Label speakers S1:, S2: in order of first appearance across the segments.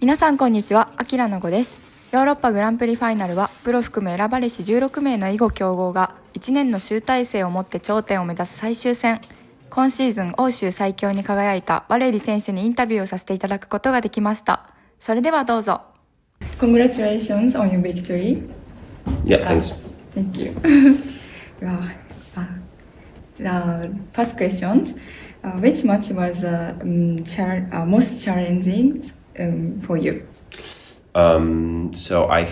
S1: 皆さんこんにちは、あきらのごです。ヨーロッパグランプリファイナルはプロ含む選ばれし16名の囲碁強豪が1年の集大成をもって頂点を目指す最終戦。今シーズン欧州最強に輝いたバレリ選手にインタビューをさせていただくことができました。それではどうぞ。Congratulations on your victory.
S2: Yeah, thanks.
S1: Thank you. The first question, which match was most challenging for you?
S2: So I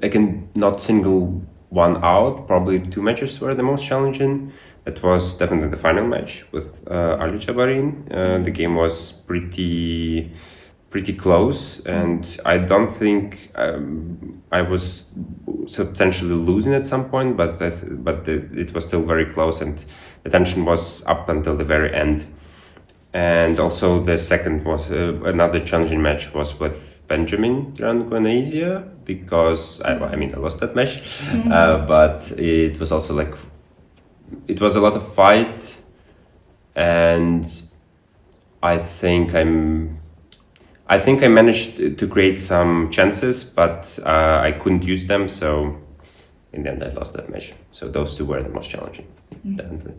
S2: can not single one out. Probably two matches were the most challenging. That was definitely the final match with Ali Jabarin. The game was pretty close, and I don't think I was substantially losing at some point, but it was still very close, and the tension was up until the very end. And also the second was another challenging match was with Benjamin Granguanaisia, because I lost that match, but it was also it was a lot of fight, and I think I managed to create some chances, but I couldn't use them, so in the end I lost that match. So those two were the most challenging, definitely.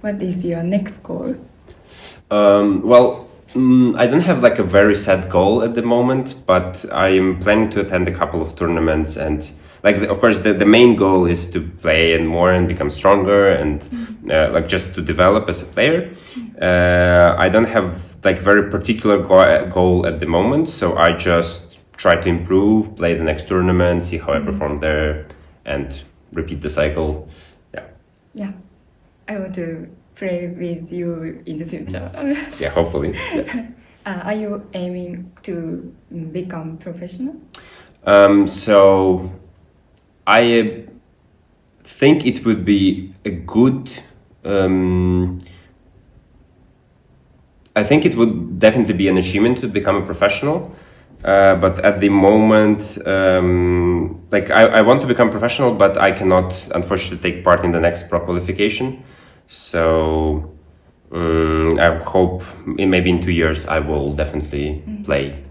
S1: What is your next goal?
S2: I don't have a very set goal at the moment, but I am planning to attend a couple of tournaments, and of course the main goal is to play and more and become stronger and just to develop as a player. I don't have very particular goal at the moment, so I just try to improve, play the next tournament, see how I perform there, and repeat the cycle.
S1: Yeah, I want to play with you in the future.
S2: Yeah, hopefully. Yeah.
S1: Are you aiming to become professional?
S2: So I think it would be a good. I think it would definitely be an achievement to become a professional, but at the moment, I want to become professional, but I cannot, unfortunately, take part in the next pro qualification. So I hope maybe in 2 years I will definitely play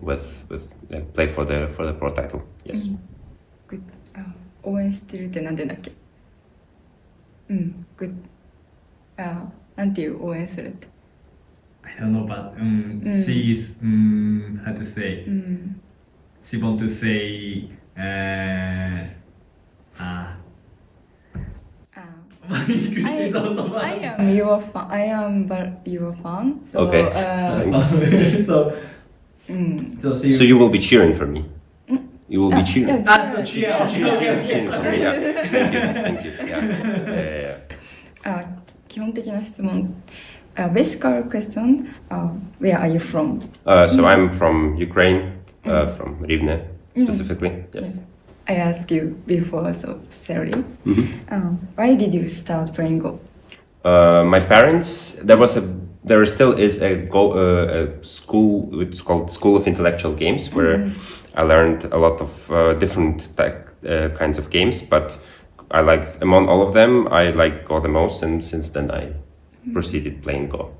S2: play for the pro title. Yes.
S1: Good. 応援してるってなんでだっけgood. なんていう応援するって
S3: I don't know, but she's how to say? She want to say
S1: I am your fan. I am your fan. So,
S2: Okay. So you will be cheering for me. You will be cheering. Cheering for me. Yeah. Thank you. Yeah.
S1: 基本的な質問。Basic question. Where are you from?
S2: So I'm from Ukraine, from Rivne specifically. Yes.
S1: I asked you before, so sorry. Why did you start playing Go?
S2: My parents. There still is a school. It's called School of Intellectual Games, where I learned a lot of different kinds of games. But among all of them, I like Go the most, and since then I proceeded playing Go.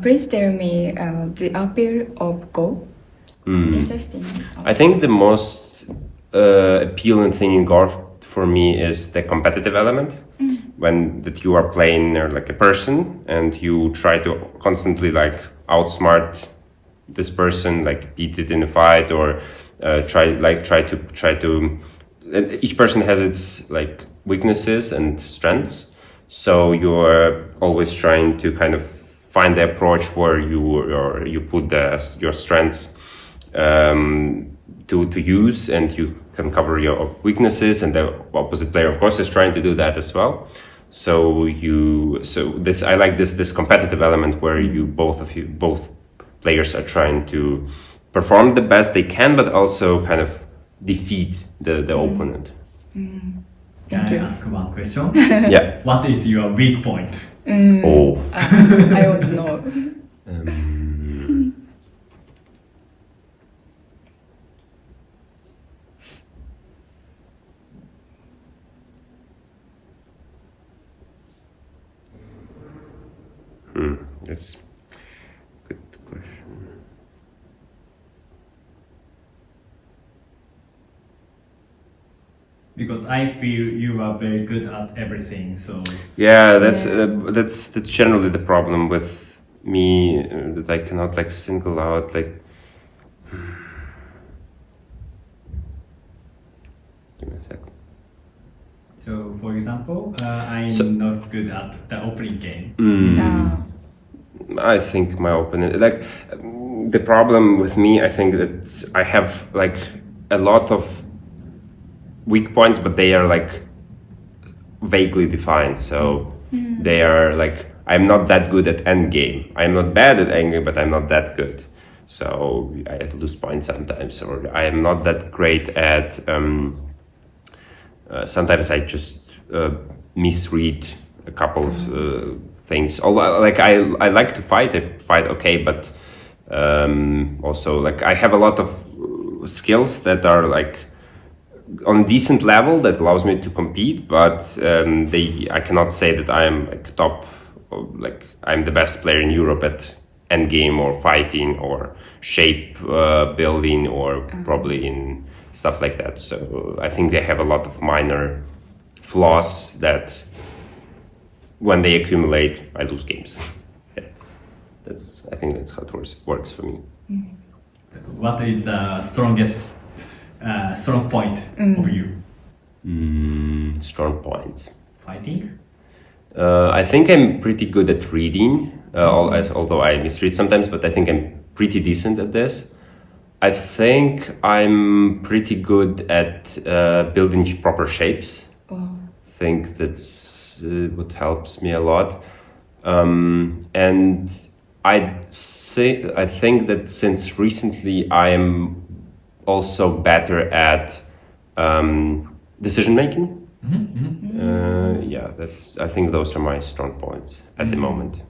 S1: Please tell me the appeal of Go. Interesting.
S2: I think the most appealing thing in Go for me is the competitive element. When that you are playing like a person and you try to constantly outsmart this person, beat it in a fight, or try to. Each person has its weaknesses and strengths. So you're always trying to kind of find the approach where you put your strengths to use, and you can cover your weaknesses, and the opposite player, of course, is trying to do that as well. So I like this competitive element where both players are trying to perform the best they can, but also kind of defeat the opponent.
S3: Can I ask one question?
S2: Yeah.
S3: What is your weak point?
S1: I want to know.
S2: That's a good question.
S3: Because I feel you are very good at everything. So
S2: Yeah, that's generally the problem with me, that I cannot like single out like. Give me a sec.
S3: so for example, I'm not good at the opening game.
S2: I think my opponent, like, the problem with me, I think that I have like a lot of weak points, but they are like vaguely defined. So they are like, I'm not that good at endgame. I'm not bad at endgame, but I'm not that good. So I lose points sometimes, or I am not that great at. Sometimes I just misread a couple of things. Although, like I like to fight. I fight okay, but also like I have a lot of skills that are like on a decent level that allows me to compete. But I cannot say that I am like top, or, like I'm the best player in Europe at endgame or fighting or shape building or probably in stuff like that. So I think they have a lot of minor flaws that when they accumulate, I lose games. Yeah. I think that's how it works for me.
S3: What is the strongest strong point of you?
S2: Strong points.
S3: Fighting?
S2: I think I'm pretty good at reading, although I misread sometimes, but I think I'm pretty decent at this. I think I'm pretty good at building proper shapes. I think that's what helps me a lot. And I think that since recently I am also better at decision making. Yeah, I think those are my strong points at the moment.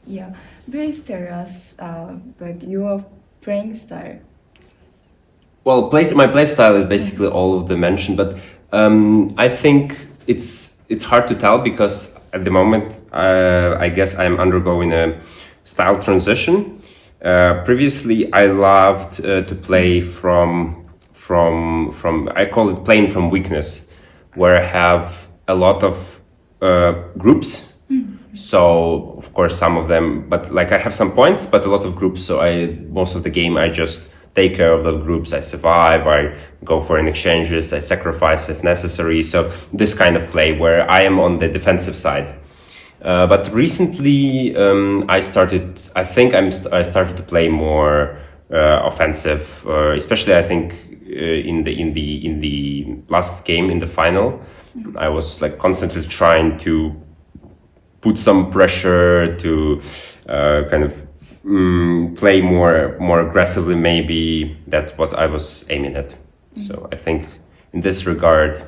S1: Yeah, please tell us about your playing style.
S2: Well, my play style is basically all of the mentioned, but I think it's hard to tell because at the moment I guess I'm undergoing a style transition. Previously, I loved to play from I call it playing from weakness, where I have a lot of groups. So of course some of them, but like I have some points, but a lot of groups. So most of the game I just take care of the groups. I survive. I go for an exchanges. I sacrifice if necessary. So this kind of play where I am on the defensive side. But recently I started to play more offensive, especially I think in the last game in the final. I was like constantly trying to put some pressure to kind of play more aggressively. Maybe that was I was aiming at. So I think in this regard,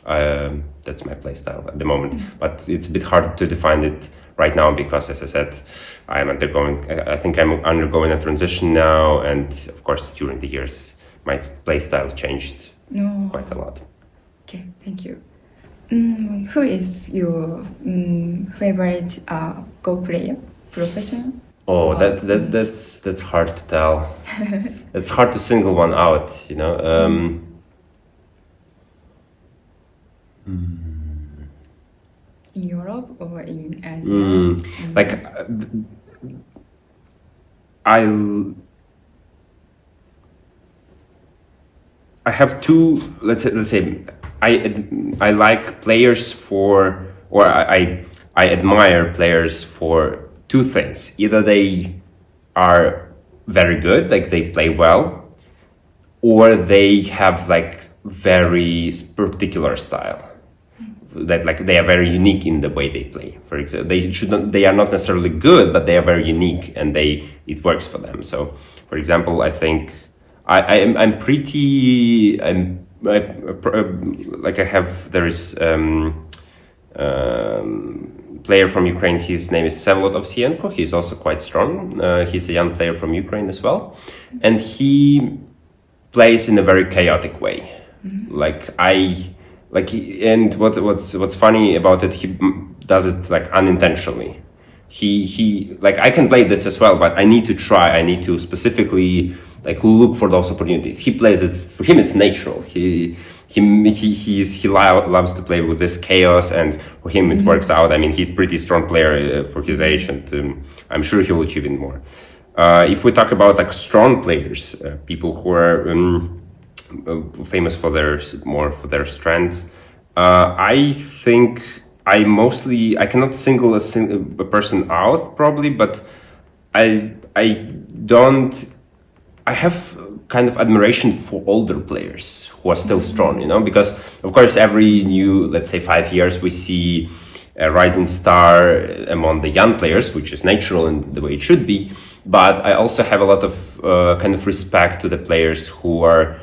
S2: that's my play style at the moment. But it's a bit hard to define it right now because, as I said, I think I'm undergoing a transition now, and of course during the years my play style changed quite a lot.
S1: Okay, thank you. Who is your favorite Go player, professional?
S2: Oh, that's hard to tell. It's hard to single one out, you know.
S1: In Europe or in Asia?
S2: Like I have two. Let's say I like players for, or I admire players for two things. Either they are very good, like they play well, or they have like very particular style. That like they are very unique in the way they play. For example, they are not necessarily good, but they are very unique, and it works for them. So, for example, I think there is player from Ukraine. His name is Valerii. He's also quite strong. He's a young player from Ukraine as well, and he plays in a very chaotic way. And what's funny about it, he does it like unintentionally. He like I can play this as well, but I need to try. I need to specifically like look for those opportunities. He plays it, for him it's natural. He loves to play with this chaos, and for him it works out. I mean, he's a pretty strong player for his age, and I'm sure he will achieve it more. If we talk about like strong players, people who are famous for their strengths, I think I cannot single a person out probably, but I have kind of admiration for older players who are still strong, you know, because of course every new, let's say 5 years, we see a rising star among the young players, which is natural and the way it should be. But I also have a lot of kind of respect to the players who are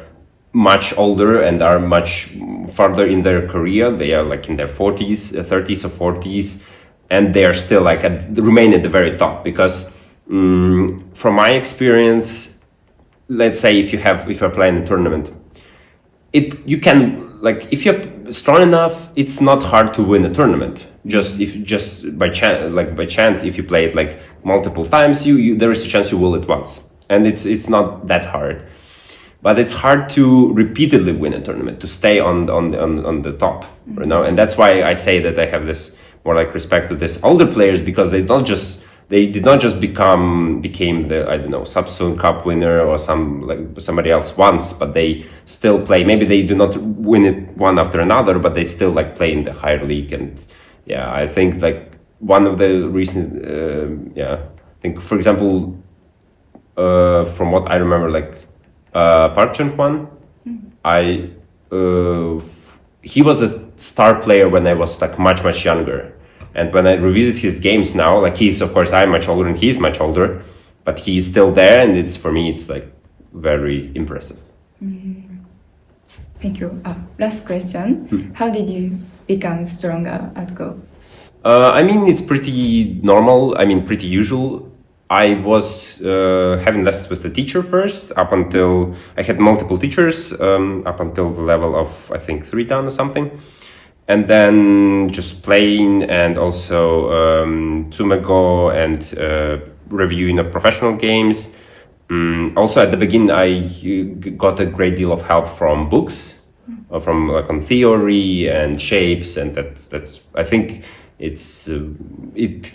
S2: much older and are much further in their career. They are like in their 30s or 40s, and they are still like remain at the very top, because from my experience, let's say if you're playing a tournament, you can, like, if you're strong enough, it's not hard to win a tournament. Just by chance, if you play it like multiple times, there is a chance you will it once, and it's not that hard. But it's hard to repeatedly win a tournament, to stay on the top, you know. And that's why I say that I have this more like respect to these older players, because they did not just became the, I don't know, Samsung Cup winner or somebody else once, but they still play. Maybe they do not win it one after another, but they still like play in the higher league. And yeah, I think like one of the recent, I think, for example, from what I remember, like Park Chun-hwan, he was a star player when I was like much younger. And when I revisit his games now, like I'm much older and he's much older, but he's still there, and for me, it's like very impressive.
S1: Thank you. Last question. How did you become stronger at Go?
S2: I mean, it's pretty normal. I mean, pretty usual. I was having lessons with the teacher first, up until I had multiple teachers, up until the level of, I think, 3 dan or something. And then just playing, and also Tsumego and reviewing of professional games. Also at the beginning, I got a great deal of help from books, from like on theory and shapes, and that's I think it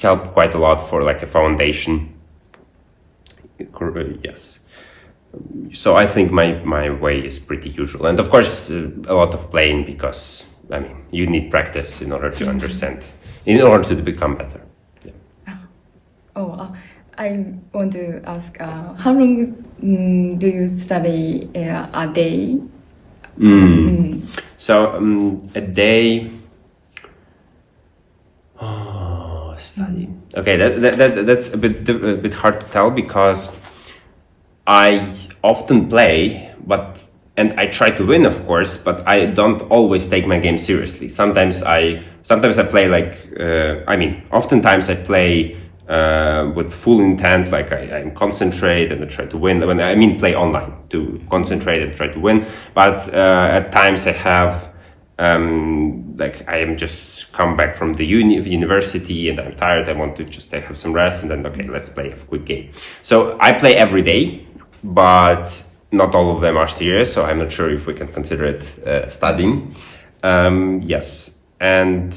S2: helped quite a lot for like a foundation. Yes. So I think my way is pretty usual, and of course a lot of playing, because I mean, you need practice in order to understand, in order to become better. Yeah.
S1: I want to ask, how long do you study a day?
S2: So a day. Study. Okay, that's a bit hard to tell, because I often play, and I try to win, of course, but I don't always take my game seriously. Sometimes I play like, oftentimes I play with full intent, like I concentrate and I try to win. Play online, to concentrate and try to win. But at times I have, I am just come back from the university and I'm tired. I want to just have some rest, and then, okay, let's play a quick game. So I play every day, but not all of them are serious, so I'm not sure if we can consider it studying. Yes, and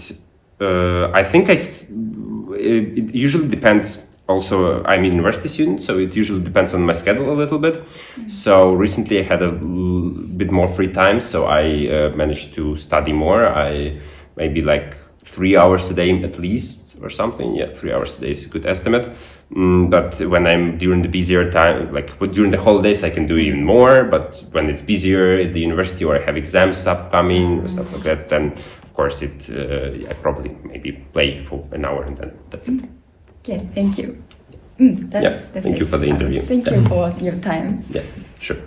S2: I think it usually depends. Also, I'm a university student, so it usually depends on my schedule a little bit. So recently I had a bit more free time, so I managed to study more. Maybe like 3 hours a day at least, or something. Yeah, 3 hours a day is a good estimate. But when I'm during the busier time, like during the holidays, I can do even more. But when it's busier at the university, or I have exams upcoming or stuff like that, then of course I probably maybe play for an hour, and then that's it.
S1: Okay, thank you.
S2: Thank you for the interview.
S1: Thank you for your time.
S2: Yeah, sure.